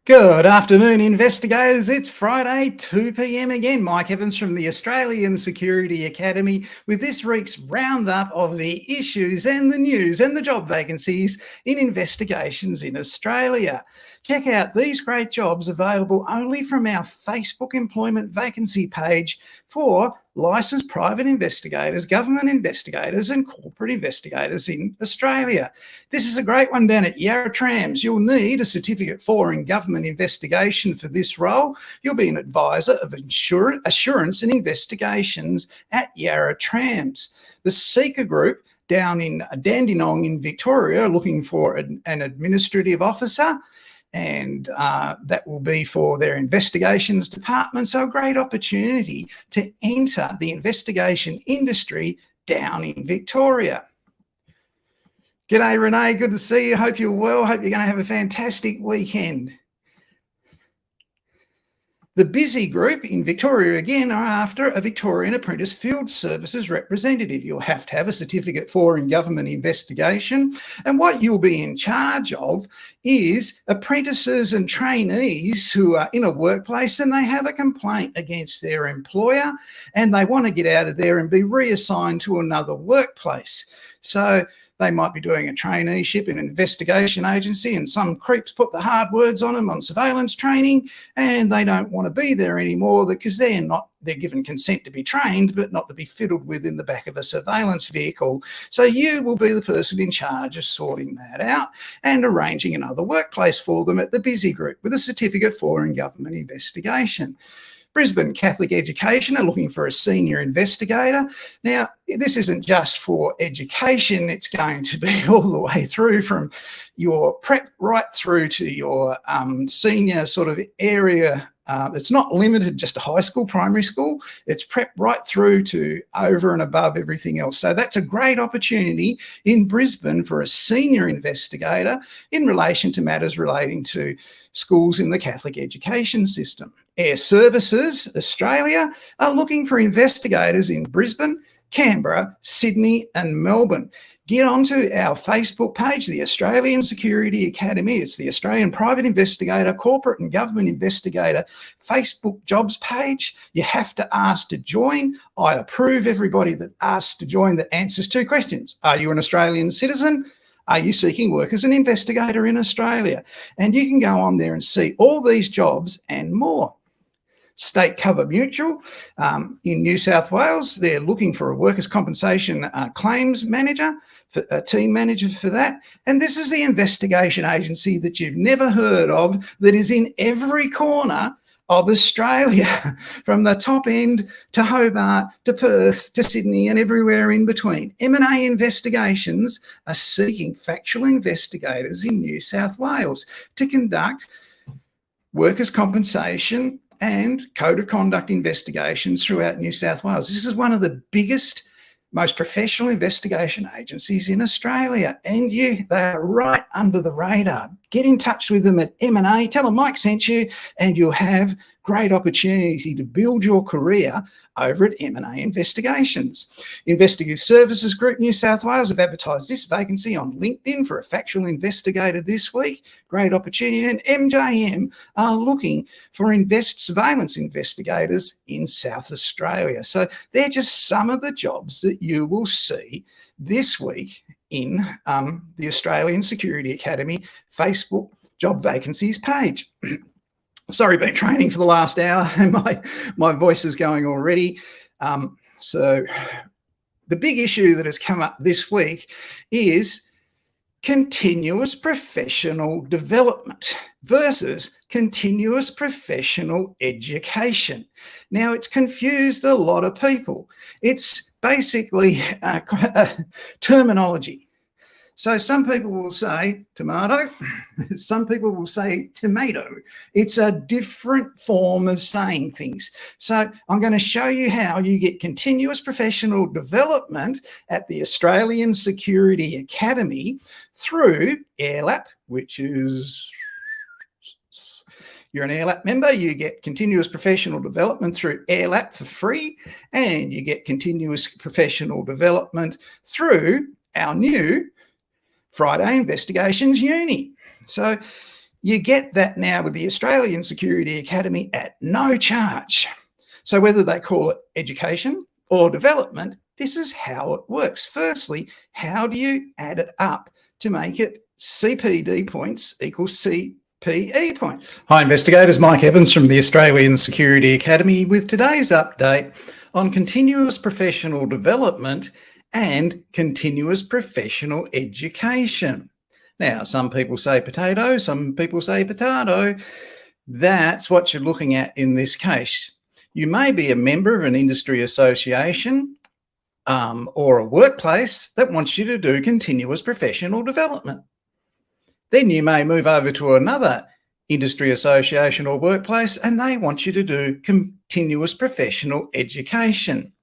Good afternoon, investigators. It's Friday, 2 p.m. again. Mike Evans from the Australian Security Academy with this week's roundup of the issues and the news and the job vacancies in investigations in Australia. Check out these great jobs available only from our Facebook employment vacancy page for licensed private investigators, government investigators and corporate investigators in Australia. This is a great one down at Yarra Trams. You'll need a certificate for in government investigation for this role. You'll be an advisor of assurance and investigations at Yarra Trams. The Seeker Group down in Dandenong in Victoria are looking for an administrative officer, and that will be for their investigations department. So a great opportunity to enter the investigation industry down in Victoria. G'day, Renee. Good to see you. Hope you're well. Hope you're going to have a fantastic weekend. The Busy Group in Victoria again are after a Victorian Apprentice Field Services representative. You'll have to have a certificate for in government investigation. And what you'll be in charge of is apprentices and trainees who are in a workplace and they have a complaint against their employer and they want to get out of there and be reassigned to another workplace. So they might be doing a traineeship in an investigation agency and some creeps put the hard words on them on surveillance training and they don't want to be there anymore because they're given consent to be trained but not to be fiddled with in the back of a surveillance vehicle. So you will be the person in charge of sorting that out and arranging another workplace for them at the Busy Group with a certificate for in government investigation. Brisbane Catholic Education are looking for a senior investigator. Now, this isn't just for education. It's going to be all the way through from your prep right through to your senior sort of area. It's not limited just to high school, primary school. It's prep right through to over and above everything else. So that's a great opportunity in Brisbane for a senior investigator in relation to matters relating to schools in the Catholic education system. Air Services Australia are looking for investigators in Brisbane, Canberra, Sydney and Melbourne. Get onto our Facebook page, the Australian Security Academy. It's the Australian Private Investigator, Corporate and Government Investigator Facebook jobs page. You have to ask to join. I approve everybody that asks to join that answers two questions. Are you an Australian citizen? Are you seeking work as an investigator in Australia? And you can go on there and see all these jobs and more. State Cover Mutual in New South Wales, they're looking for a workers' compensation claims manager, a team manager for that. And this is the investigation agency that you've never heard of that is in every corner of Australia, from the top end to Hobart to Perth to Sydney and everywhere in between. M&A Investigations are seeking factual investigators in New South Wales to conduct workers' compensation and code of conduct investigations throughout New South Wales. This is one of the biggest, most professional investigation agencies in Australia, and they are right under the radar. Get in touch with them at M&A, tell them Mike sent you, and you'll have great opportunity to build your career over at M&A Investigations. Investigative Services Group New South Wales have advertised this vacancy on LinkedIn for a factual investigator this week. Great opportunity. And MJM are looking for surveillance investigators in South Australia. So they're just some of the jobs that you will see this week in the Australian Security Academy Facebook job vacancies page. Sorry, been training for the last hour and my voice is going already. So the big issue that has come up this week is continuous professional development versus continuous professional education. Now, it's confused a lot of people. It's basically terminology. So some people will say tomato, some people will say tomato. It's a different form of saying things. So I'm going to show you how you get continuous professional development at the Australian Security Academy through AirLap, which is, you're an AirLap member, you get continuous professional development through AirLap for free, and you get continuous professional development through our new Friday Investigations Uni. So You get that now with the Australian Security Academy at no charge. So whether they call it education or development, this is how it works. Firstly, how do you add it up to make it CPD points equals CPE points? Hi investigators, Mike Evans from the Australian Security Academy with today's update on continuous professional development and continuous professional education. Now, some people say potato, some people say potato. That's what you're looking at in this case. You may be a member of an industry association or a workplace that wants you to do continuous professional development. Then you may move over to another industry association or workplace and they want you to do continuous professional education.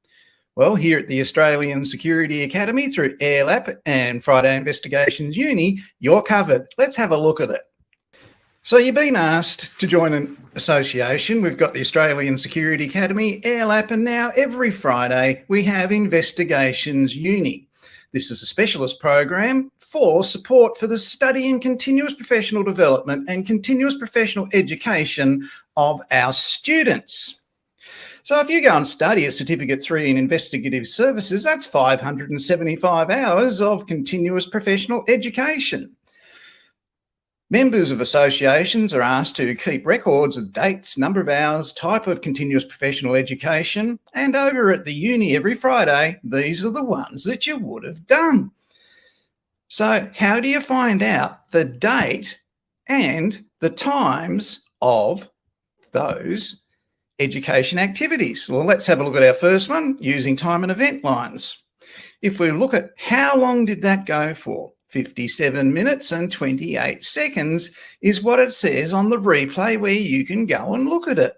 Well, here at the Australian Security Academy through AirLap and Friday Investigations Uni, you're covered. Let's have a look at it. So you've been asked to join an association. We've got the Australian Security Academy, AirLap, and now every Friday we have Investigations Uni. This is a specialist program for support for the study in continuous professional development and continuous professional education of our students. So if you go and study a Certificate 3 in Investigative Services, that's 575 hours of continuous professional education. Members of associations are asked to keep records of dates, number of hours, type of continuous professional education, and over at the uni every Friday, these are the ones that you would have done. So how do you find out the date and the times of those education activities? Well, let's have a look at our first one using time and event lines. If we look at how long did that go for, 57 minutes and 28 seconds is what it says on the replay where you can go and look at it.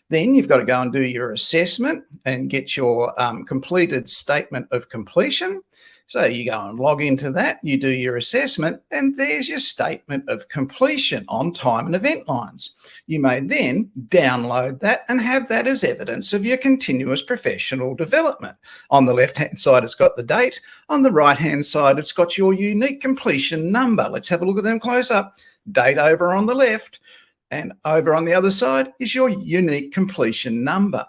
Then you've got to go and do your assessment and get your completed statement of completion. So you go and log into that, you do your assessment, and there's your statement of completion on time and event lines. You may then download that and have that as evidence of your continuous professional development. On the left-hand side, it's got the date. On the right-hand side, it's got your unique completion number. Let's have a look at them close up. Date over on the left, and over on the other side is your unique completion number.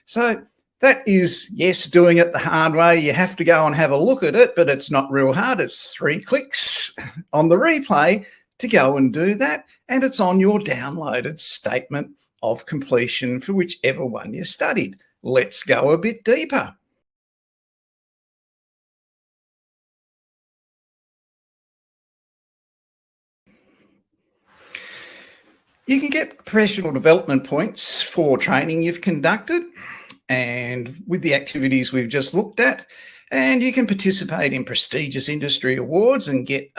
So that is, yes, doing it the hard way. You have to go and have a look at it, but it's not real hard. It's 3 clicks on the replay to go and do that. And it's on your downloaded statement of completion for whichever one you studied. Let's go a bit deeper. You can get professional development points for training you've conducted and with the activities we've just looked at, and you can participate in prestigious industry awards and get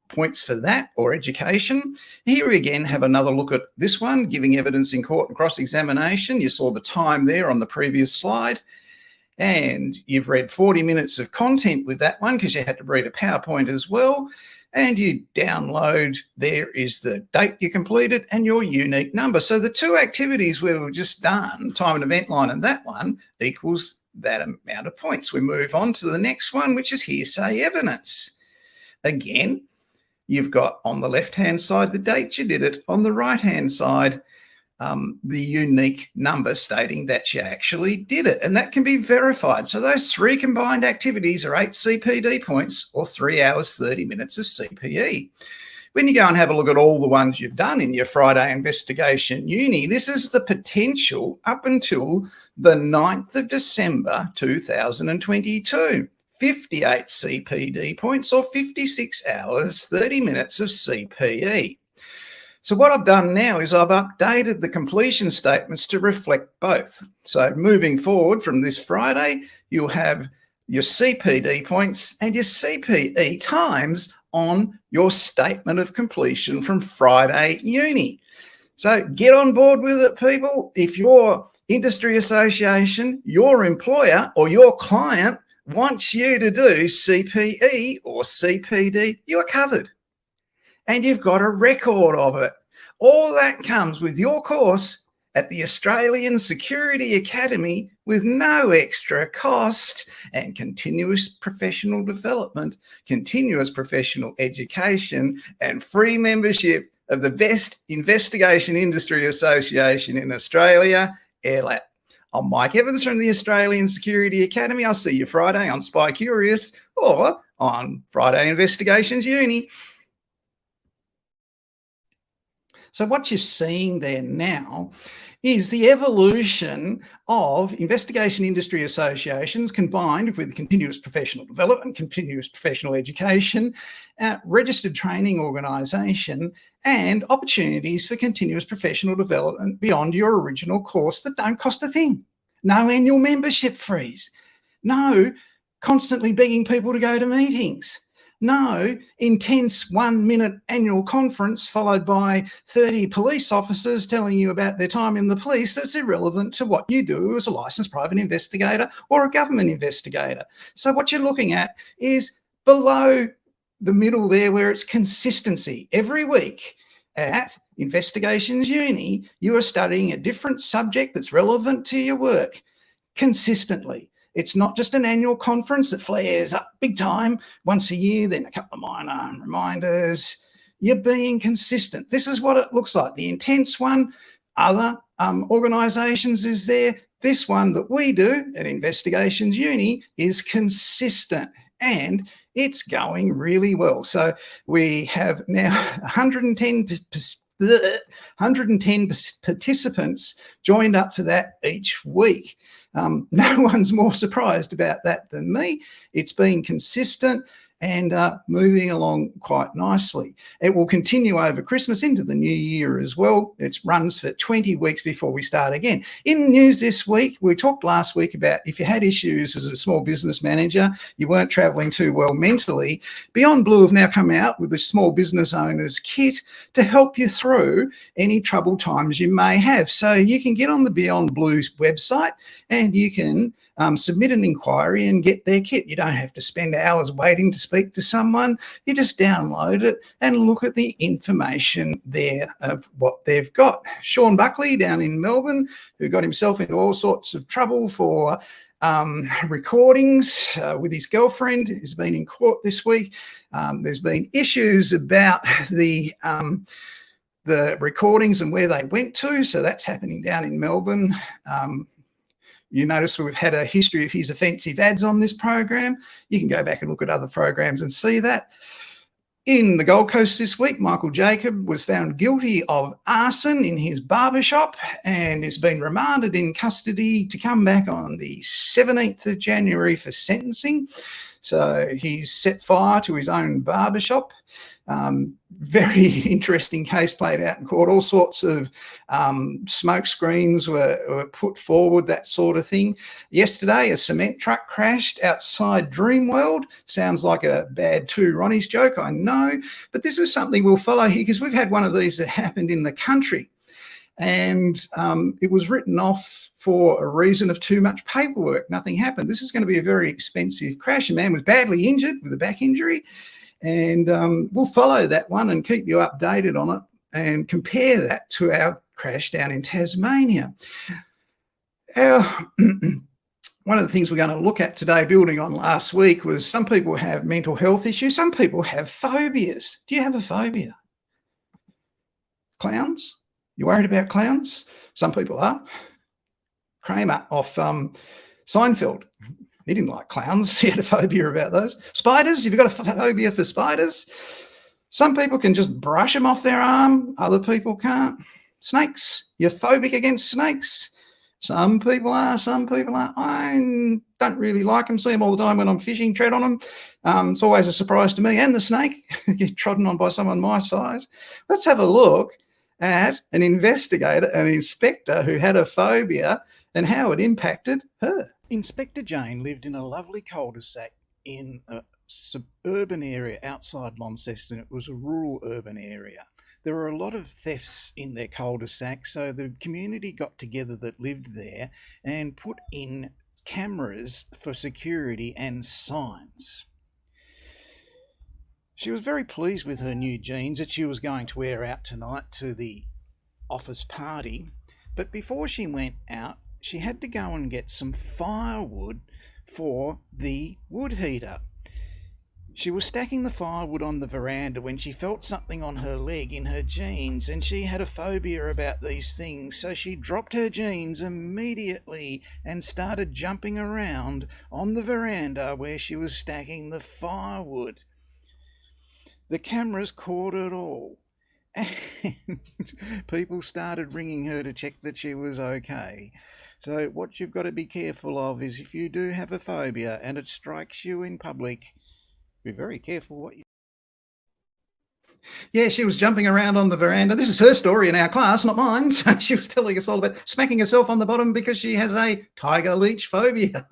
points for that or education. Here we again have another look at this one, giving evidence in court and cross-examination. You saw the time there on the previous slide, and you've read 40 minutes of content with that one because you had to read a PowerPoint as well. And you download, there is the date you completed and your unique number. So the two activities we've just done, time and event line and that one, equals that amount of points. We move on to the next one, which is hearsay evidence. Again, you've got on the left-hand side the date you did it, on the right-hand side the unique number stating that you actually did it, and that can be verified. So those 3 combined activities are 8 CPD points or 3 hours 30 minutes of CPE. When you go and have a look at all the ones you've done in your Friday Investigation Uni, this is the potential up until the 9th of December 2022. 58 CPD points or 56 hours 30 minutes of CPE. So what I've done now is I've updated the completion statements to reflect both. So moving forward from this Friday, you'll have your CPD points and your CPE times on your statement of completion from Friday Uni. So get on board with it, people. If your industry association, your employer or your client wants you to do CPE or CPD, you're covered. And you've got a record of it. All that comes with your course at the Australian Security Academy with no extra cost, and continuous professional development, continuous professional education, and free membership of the best investigation industry association in Australia, AIRLAP. I'm Mike Evans from the Australian Security Academy. I'll see you Friday on Spy Curious or on Friday Investigations Uni. So what you're seeing there now is the evolution of investigation industry associations combined with continuous professional development, continuous professional education, registered training organisation, and opportunities for continuous professional development beyond your original course that don't cost a thing. No annual membership fees. No constantly begging people to go to meetings. No intense 1-minute annual conference followed by 30 police officers telling you about their time in the police that's irrelevant to what you do as a licensed private investigator or a government investigator. So what you're looking at is below the middle there where it's consistency. Every week at Investigations Uni, you are studying a different subject that's relevant to your work consistently. It's not just an annual conference that flares up big time once a year, then a couple of minor reminders. You're being consistent. This is what it looks like. The intense one, other organisations is there. This one that we do at Investigations Uni is consistent and it's going really well. So we have now 110 participants joined up for that each week. No one's more surprised about that than me. It's been consistent and moving along quite nicely. It will continue over Christmas into the new year as well. It runs for 20 weeks before we start again. In news this week, we talked last week about if you had issues as a small business manager, you weren't travelling too well mentally, Beyond Blue have now come out with the Small Business Owners Kit to help you through any troubled times you may have. So you can get on the Beyond Blue's website and you can submit an inquiry and get their kit. You don't have to spend hours waiting to speak to someone. You just download it and look at the information there of what they've got. Sean Buckley down in Melbourne, who got himself into all sorts of trouble for recordings with his girlfriend, has been in court this week. There's been issues about the recordings and where they went to, so that's happening down in Melbourne. You notice we've had a history of his offensive ads on this program. You can go back and look at other programs and see that. In the Gold Coast this week, Michael Jacob was found guilty of arson in his barbershop and has been remanded in custody to come back on the 17th of January for sentencing. So he's set fire to his own barbershop. Very interesting case played out in court. All sorts of smoke screens were put forward, that sort of thing. Yesterday, a cement truck crashed outside Dreamworld. Sounds like a bad Two Ronnies joke, I know, but this is something we'll follow here because we've had one of these that happened in the country. And it was written off for a reason of too much paperwork. Nothing happened. This is going to be a very expensive crash. A man was badly injured with a back injury. And we'll follow that one and keep you updated on it and compare that to our crash down in Tasmania. One of the things we're going to look at today, building on last week, was some people have mental health issues. Some people have phobias. Do you have a phobia? Clowns? You worried about clowns? Some people are. Kramer off Seinfeld. He didn't like clowns. He had a phobia about those. Spiders, you've got a phobia for spiders. Some people can just brush them off their arm. Other people can't. Snakes, you're phobic against snakes. Some people are, some people aren't. I don't really like them. See them all the time when I'm fishing, tread on them. It's always a surprise to me. And the snake, get trodden on by someone my size. Let's have a look at an investigator, an inspector who had a phobia and how it impacted her. Inspector Jane lived in a lovely cul-de-sac in a suburban area outside Launceston. It was a rural urban area. There were a lot of thefts in their cul-de-sac, so the community got together that lived there and put in cameras for security and signs. She was very pleased with her new jeans that she was going to wear out tonight to the office party, but before she went out, she had to go and get some firewood for the wood heater. She was stacking the firewood on the veranda when she felt something on her leg in her jeans, and she had a phobia about these things, so she dropped her jeans immediately and started jumping around on the veranda where she was stacking the firewood. The cameras caught it all, and people started ringing her to check that she was okay. So what you've got to be careful of is, if you do have a phobia and it strikes you in public, be very careful what you... Yeah, she was jumping around on the veranda. This is her story in our class, not mine. So she was telling us all about smacking herself on the bottom because she has a tiger leech phobia.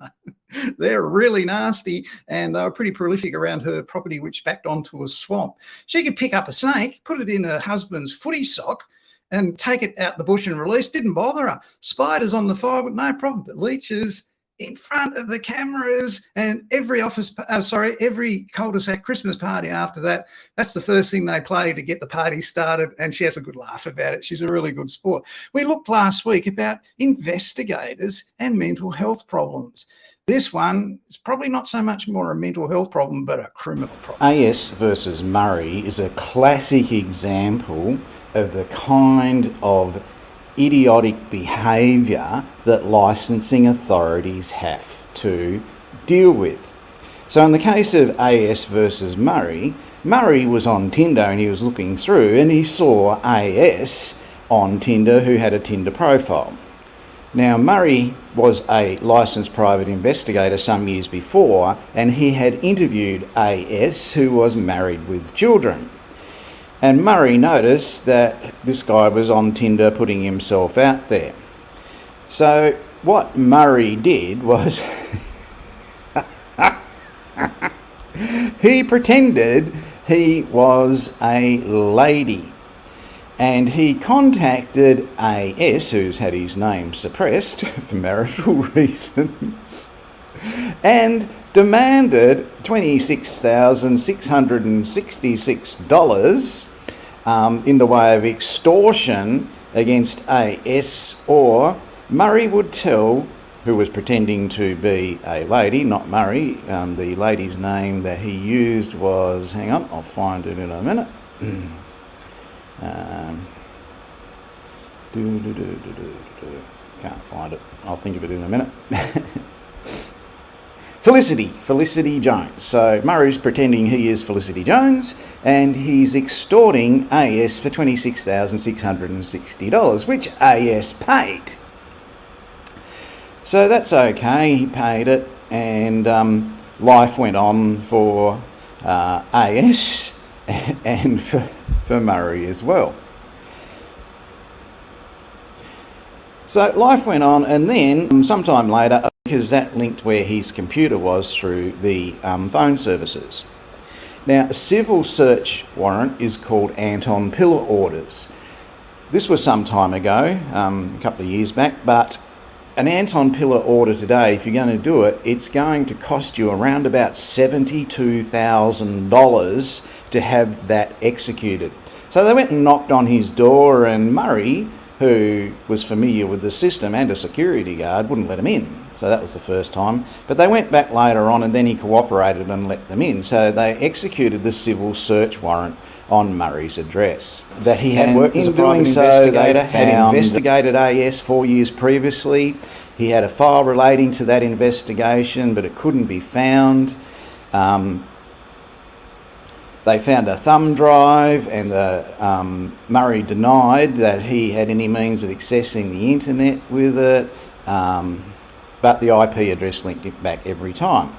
They're really nasty, and they were pretty prolific around her property, which backed onto a swamp. She could pick up a snake, put it in her husband's footy sock, and take it out the bush and release. Didn't bother her. Spiders on the firewood, no problem. But leeches in front of the cameras, and every every cul-de-sac Christmas party after that, that's the first thing they play to get the party started, and she has a good laugh about it. She's a really good sport. We looked last week about investigators and mental health problems. This one is probably not so much more a mental health problem, but a criminal problem. AS versus Murray is a classic example of the kind of idiotic behaviour that licensing authorities have to deal with. So in the case of AS versus Murray, Murray was on Tinder and he was looking through and he saw AS on Tinder who had a Tinder profile. Now, Murray was a licensed private investigator some years before, and he had interviewed AS, who was married with children. And Murray noticed that this guy was on Tinder putting himself out there. So what Murray did was he pretended he was a lady. And he contacted AS, who's had his name suppressed for marital reasons, and demanded $26,666 in the way of extortion against AS, or Murray would tell, who was pretending to be a lady, not Murray. The lady's name that he used was, hang on, I'll find it in a minute. Can't find it. I'll think of it in a minute. Felicity Jones. So Murray's pretending he is Felicity Jones, and he's extorting AS for $26,660, which AS paid. So that's okay, he paid it, and life went on for AS and for Murray as well. So life went on, and then sometime later, because that linked where his computer was through the phone services. Now, a civil search warrant is called Anton Pillar orders. This was some time ago, a couple of years back, but an Anton Pillar order today, if you're going to do it, it's going to cost you around about $72,000 to have that executed. So they went and knocked on his door, and Murray, who was familiar with the system and a security guard, wouldn't let him in. So that was the first time. But they went back later on, and then he cooperated and let them in. So they executed the civil search warrant on Murray's address. That he had worked as a private investigator, had investigated AS 4 years previously. He had a file relating to that investigation, but it couldn't be found. They found a thumb drive, and Murray denied that he had any means of accessing the internet with it, but the IP address linked it back every time.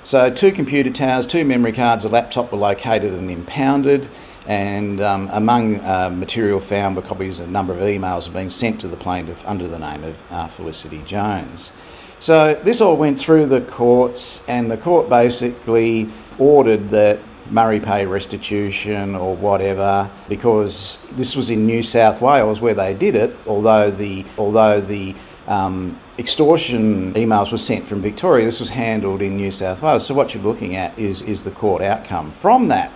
So 2 computer towers, 2 memory cards, a laptop were located and impounded, and among material found were copies of a number of emails have been sent to the plaintiff under the name of Felicity Jones. So this all went through the courts, and the court basically ordered that Murray pay restitution or whatever, because this was in New South Wales where they did it, although the extortion emails were sent from Victoria. This was handled in New South Wales. So what you're looking at is the court outcome from that.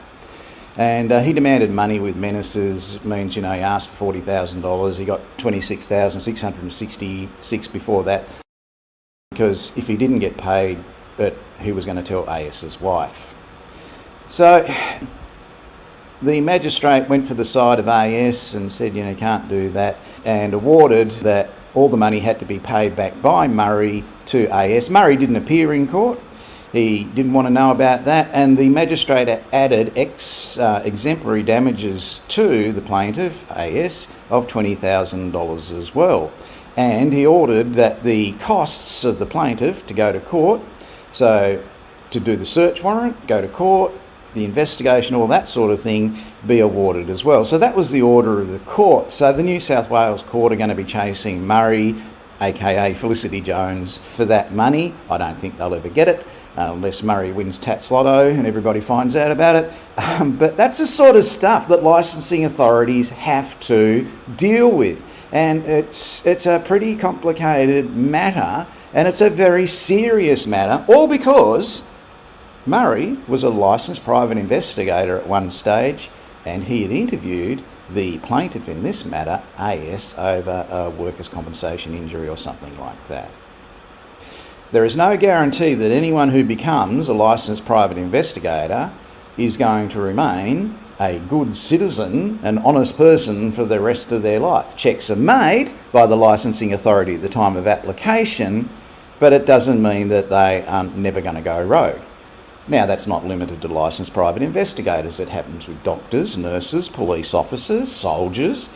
And he demanded money with menaces, means, he asked for $40,000. He got $26,666 before that, because if he didn't get paid, he was going to tell AS's wife. So the magistrate went for the side of AS and said, you can't do that, and awarded that all the money had to be paid back by Murray to AS. Murray didn't appear in court. He didn't want to know about that, and the magistrate added exemplary damages to the plaintiff, AS, of $20,000 as well. And he ordered that the costs of the plaintiff to go to court, so to do the search warrant, go to court, the investigation, all that sort of thing, be awarded as well. So that was the order of the court. So the New South Wales court are going to be chasing Murray, aka Felicity Jones, for that money. I don't think they'll ever get it unless Murray wins Tats Lotto and everybody finds out about it. But that's the sort of stuff that licensing authorities have to deal with. And it's a pretty complicated matter, and it's a very serious matter, all because Murray was a licensed private investigator at one stage, and he had interviewed the plaintiff in this matter, AS, over a workers' compensation injury or something like that. There is no guarantee that anyone who becomes a licensed private investigator is going to remain a good citizen, an honest person for the rest of their life. Checks are made by the licensing authority at the time of application, but it doesn't mean that they are never going to go rogue. Now, that's not limited to licensed private investigators. It happens with doctors, nurses, police officers, soldiers.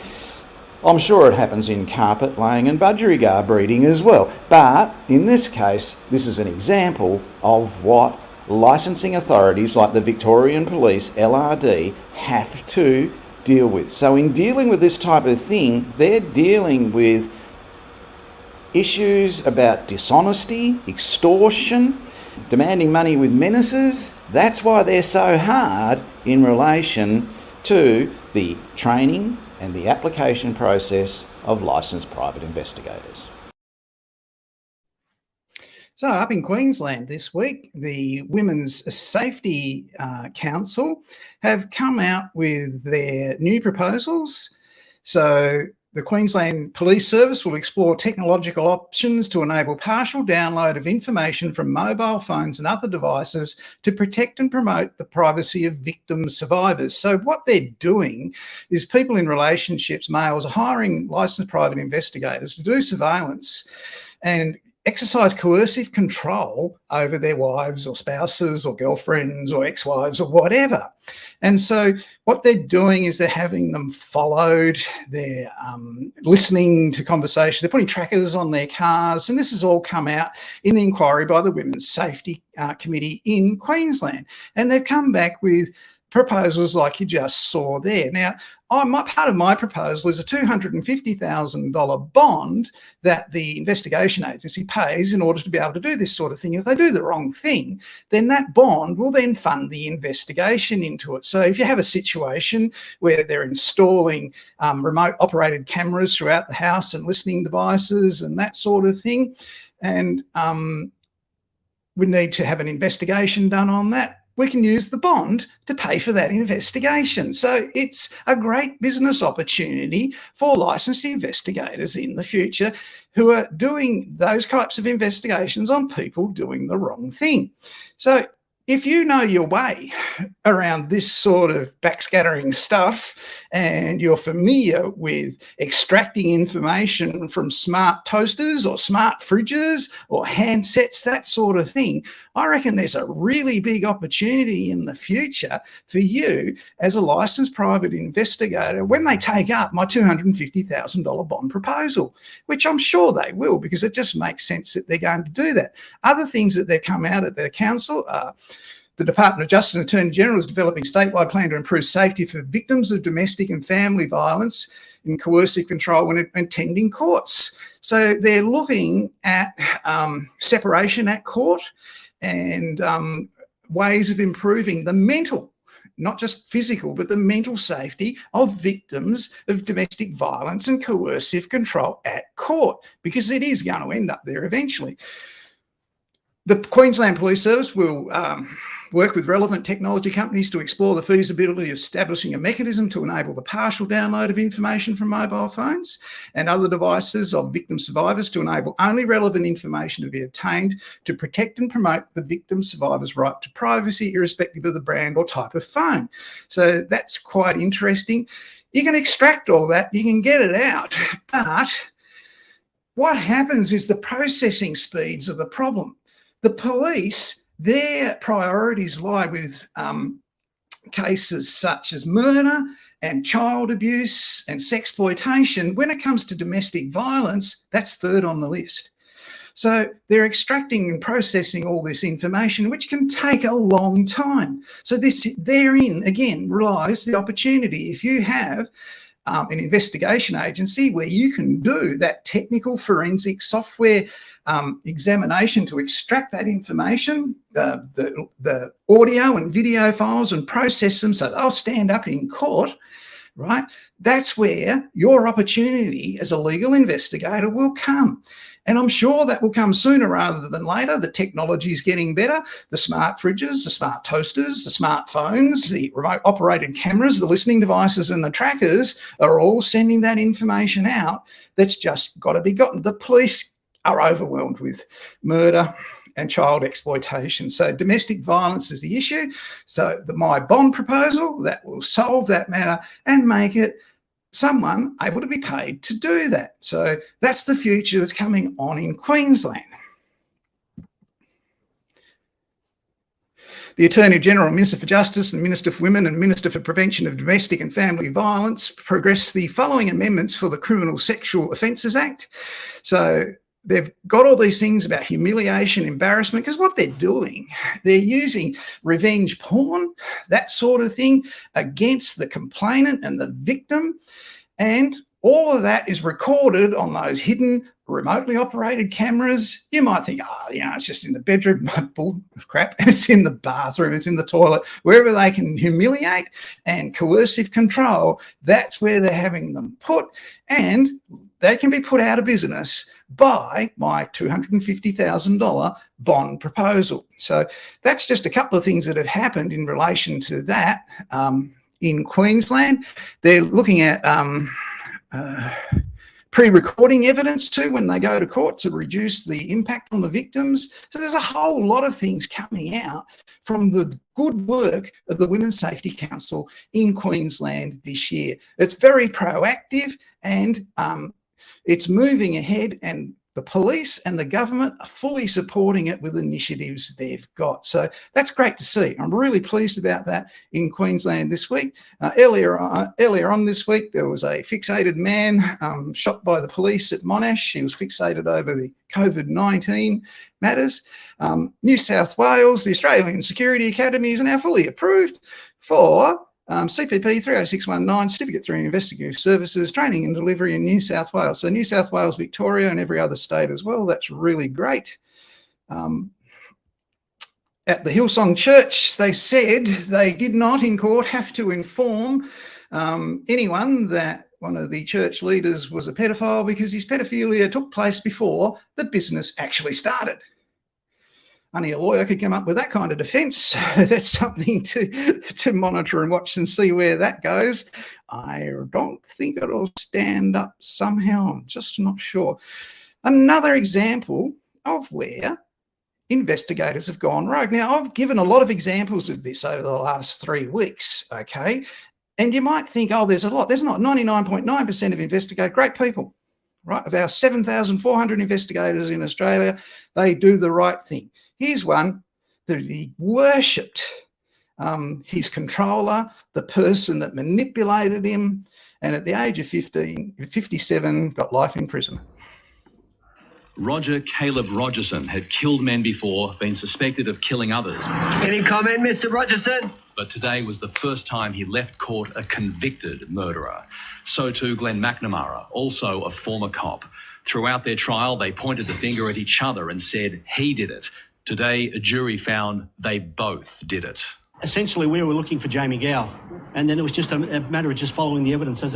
I'm sure it happens in carpet laying and budgerigar breeding as well. But in this case, this is an example of what licensing authorities like the Victorian Police, LRD, have to deal with. So in dealing with this type of thing, they're dealing with issues about dishonesty, extortion, demanding money with menaces. That's why they're so hard in relation to the training and the application process of licensed private investigators. So up in Queensland this week, the Women's Safety Council have come out with their new proposals. So the Queensland Police Service will explore technological options to enable partial download of information from mobile phones and other devices to protect and promote the privacy of victim survivors. So what they're doing is people in relationships, males, are hiring licensed private investigators to do surveillance and exercise coercive control over their wives or spouses or girlfriends or ex-wives or whatever. And so what they're doing is they're having them followed, they're listening to conversations, they're putting trackers on their cars, and this has all come out in the inquiry by the Women's Safety Committee in Queensland. And they've come back with proposals like you just saw there. Now, part of my proposal is a $250,000 bond that the investigation agency pays in order to be able to do this sort of thing. If they do the wrong thing, then that bond will then fund the investigation into it. So if you have a situation where they're installing remote operated cameras throughout the house and listening devices and that sort of thing, and we need to have an investigation done on that, we can use the bond to pay for that investigation. So it's a great business opportunity for licensed investigators in the future who are doing those types of investigations on people doing the wrong thing. So if you know your way around this sort of backscattering stuff and you're familiar with extracting information from smart toasters or smart fridges or handsets, that sort of thing, I reckon there's a really big opportunity in the future for you as a licensed private investigator when they take up my $250,000 bond proposal, which I'm sure they will, because it just makes sense that they're going to do that. Other things that they've come out at the council are the Department of Justice and Attorney General is developing a statewide plan to improve safety for victims of domestic and family violence and coercive control when attending courts. So they're looking at separation at court and ways of improving the mental, not just physical, but the mental safety of victims of domestic violence and coercive control at court, because it is going to end up there eventually. The Queensland Police Service will Work with relevant technology companies to explore the feasibility of establishing a mechanism to enable the partial download of information from mobile phones and other devices of victim survivors to enable only relevant information to be obtained to protect and promote the victim survivor's right to privacy, irrespective of the brand or type of phone. So that's quite interesting. You can extract all that, you can get it out, but what happens is the processing speeds are the problem. The police, their priorities lie with cases such as murder and child abuse and sexploitation. When it comes to domestic violence, that's third on the list. So they're extracting and processing all this information, which can take a long time. So therein, again, lies the opportunity. If you have an investigation agency where you can do that technical forensic software examination to extract that information, the audio and video files, and process them so they'll stand up in court, right? That's where your opportunity as a legal investigator will come. And I'm sure that will come sooner rather than later. The technology is getting better. The smart fridges, the smart toasters, the smartphones, the remote operated cameras, the listening devices and the trackers are all sending that information out that's just got to be gotten. The police are overwhelmed with murder and child exploitation. So domestic violence is the issue. So my bond proposal, that will solve that matter and make it someone able to be paid to do that. So that's the future that's coming on in Queensland. The Attorney General, Minister for Justice and Minister for Women and Minister for Prevention of Domestic and Family Violence progressed the following amendments for the Criminal Sexual Offences Act. So they've got all these things about humiliation, embarrassment, because what they're doing, they're using revenge porn, that sort of thing, against the complainant and the victim. And all of that is recorded on those hidden, remotely operated cameras. You might think, it's just in the bedroom. Bull crap. It's in the bathroom. It's in the toilet. Wherever they can humiliate and coercive control, that's where they're having them put. And they can be put out of business by my $250,000 bond proposal. So that's just a couple of things that have happened in relation to that in Queensland. They're looking at pre-recording evidence too when they go to court to reduce the impact on the victims. So there's a whole lot of things coming out from the good work of the Women's Safety Council in Queensland this year. It's very proactive and it's moving ahead, and the police and the government are fully supporting it with initiatives they've got. So that's great to see. I'm really pleased about that in Queensland this week. Earlier on this week, there was a fixated man shot by the police at Monash. He was fixated over the COVID-19 matters. New South Wales, the Australian Security Academy is now fully approved for CPP 30619, Certificate 3 Investigative Services, Training and Delivery in New South Wales. So New South Wales, Victoria and every other state as well. That's really great. At the Hillsong Church, they said they did not in court have to inform anyone that one of the church leaders was a pedophile because his pedophilia took place before the business actually started. Only a lawyer could come up with that kind of defence. So that's something to monitor and watch and see where that goes. I don't think it'll stand up somehow. I'm just not sure. Another example of where investigators have gone rogue. Now, I've given a lot of examples of this over the last 3 weeks, okay? And you might think, there's a lot. There's not. 99.9% of investigators, great people, right? Of our 7,400 investigators in Australia, they do the right thing. Here's one that he worshipped his controller, the person that manipulated him, and at the age of 57, got life imprisonment. Roger Caleb Rogerson had killed men before, been suspected of killing others. Any comment, Mr. Rogerson? But today was the first time he left court a convicted murderer. So too Glenn McNamara, also a former cop. Throughout their trial, they pointed the finger at each other and said he did it. Today, a jury found they both did it. Essentially, we were looking for Jamie Gow, and then it was just a matter of just following the evidence as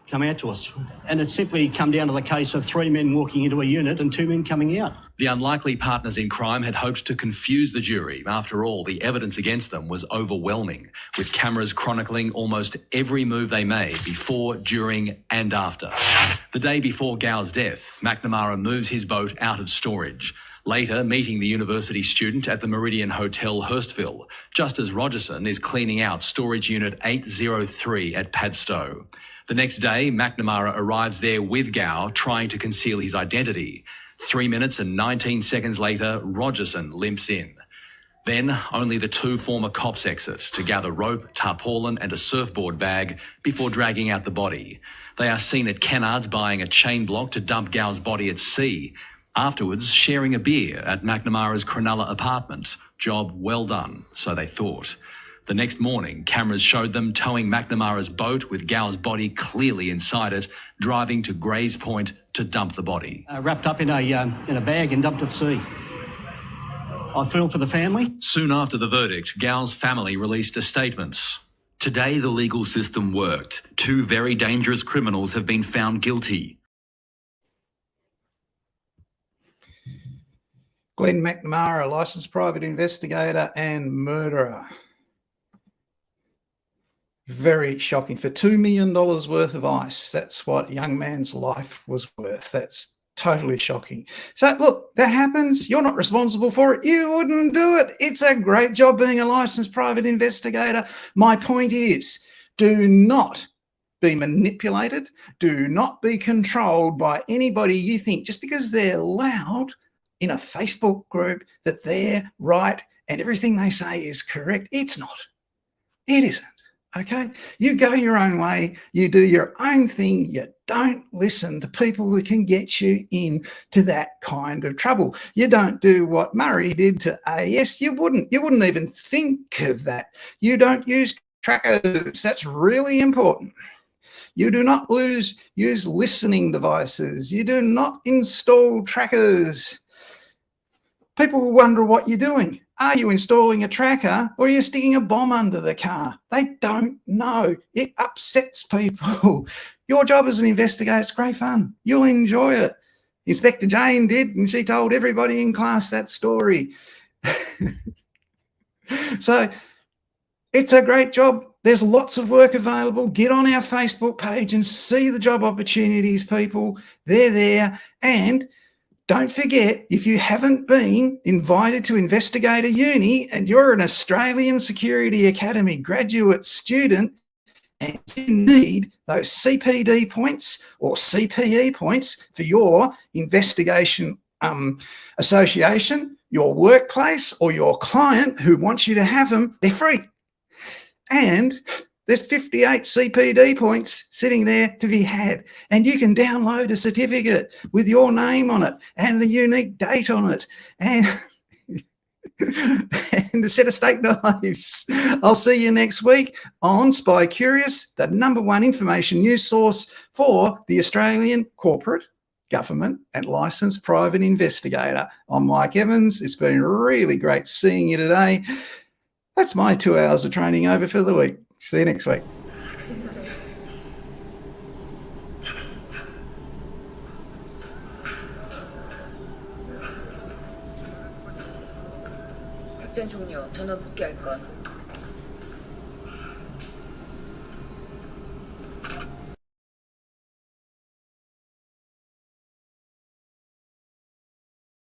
come out to us. And it's simply come down to the case of 3 men walking into a unit and 2 men coming out. The unlikely partners in crime had hoped to confuse the jury. After all, the evidence against them was overwhelming, with cameras chronicling almost every move they made before, during and after. The day before Gow's death, McNamara moves his boat out of storage, later meeting the university student at the Meridian Hotel Hurstville, just as Rogerson is cleaning out storage unit 803 at Padstow. The next day, McNamara arrives there with Gow, trying to conceal his identity. 3 minutes and 19 seconds later, Rogerson limps in. Then, only the 2 former cops exit to gather rope, tarpaulin and a surfboard bag before dragging out the body. They are seen at Kennard's buying a chain block to dump Gow's body at sea. Afterwards, sharing a beer at McNamara's Cronulla apartment. Job well done, so they thought. The next morning, cameras showed them towing McNamara's boat with Gow's body clearly inside it, driving to Grays Point to dump the body. Wrapped up in a bag and dumped at sea. I feel for the family. Soon after the verdict, Gow's family released a statement. Today the legal system worked. 2 very dangerous criminals have been found guilty. Glenn McNamara, licensed private investigator and murderer. Very shocking. For $2 million worth of ice, that's what a young man's life was worth. That's totally shocking. So, look, that happens. You're not responsible for it. You wouldn't do it. It's a great job being a licensed private investigator. My point is, do not be manipulated. Do not be controlled by anybody you think just because they're loud in a Facebook group that they're right and everything they say is correct. It's not. It isn't. Okay, you go your own way, you do your own thing, you don't listen to people that can get you into that kind of trouble. You don't do what Murray did to AS. You wouldn't even think of that. You don't use trackers. That's really important. You do not use listening devices. You do not install trackers. People will wonder what you're doing. Are you installing a tracker or are you sticking a bomb under the car? They don't know. It upsets people. Your job as an investigator, it's great fun. You'll enjoy it. Inspector Jane did, and she told everybody in class that story. So it's a great job. There's lots of work available. Get on our Facebook page and see the job opportunities, people. They're there. And don't forget, if you haven't been invited to Investigator Uni and you're an Australian Security Academy graduate student and you need those CPD points or CPE points for your investigation association, your workplace or your client who wants you to have them, they're free. And there's 58 CPD points sitting there to be had, and you can download a certificate with your name on it and a unique date on it and, and a set of steak knives. I'll see you next week on Spy Curious, the #1 information news source for the Australian corporate, government and licensed private investigator. I'm Mike Evans. It's been really great seeing you today. That's my 2 hours of training over for the week. See you next week. 작전 종료. 전원 복귀할 것.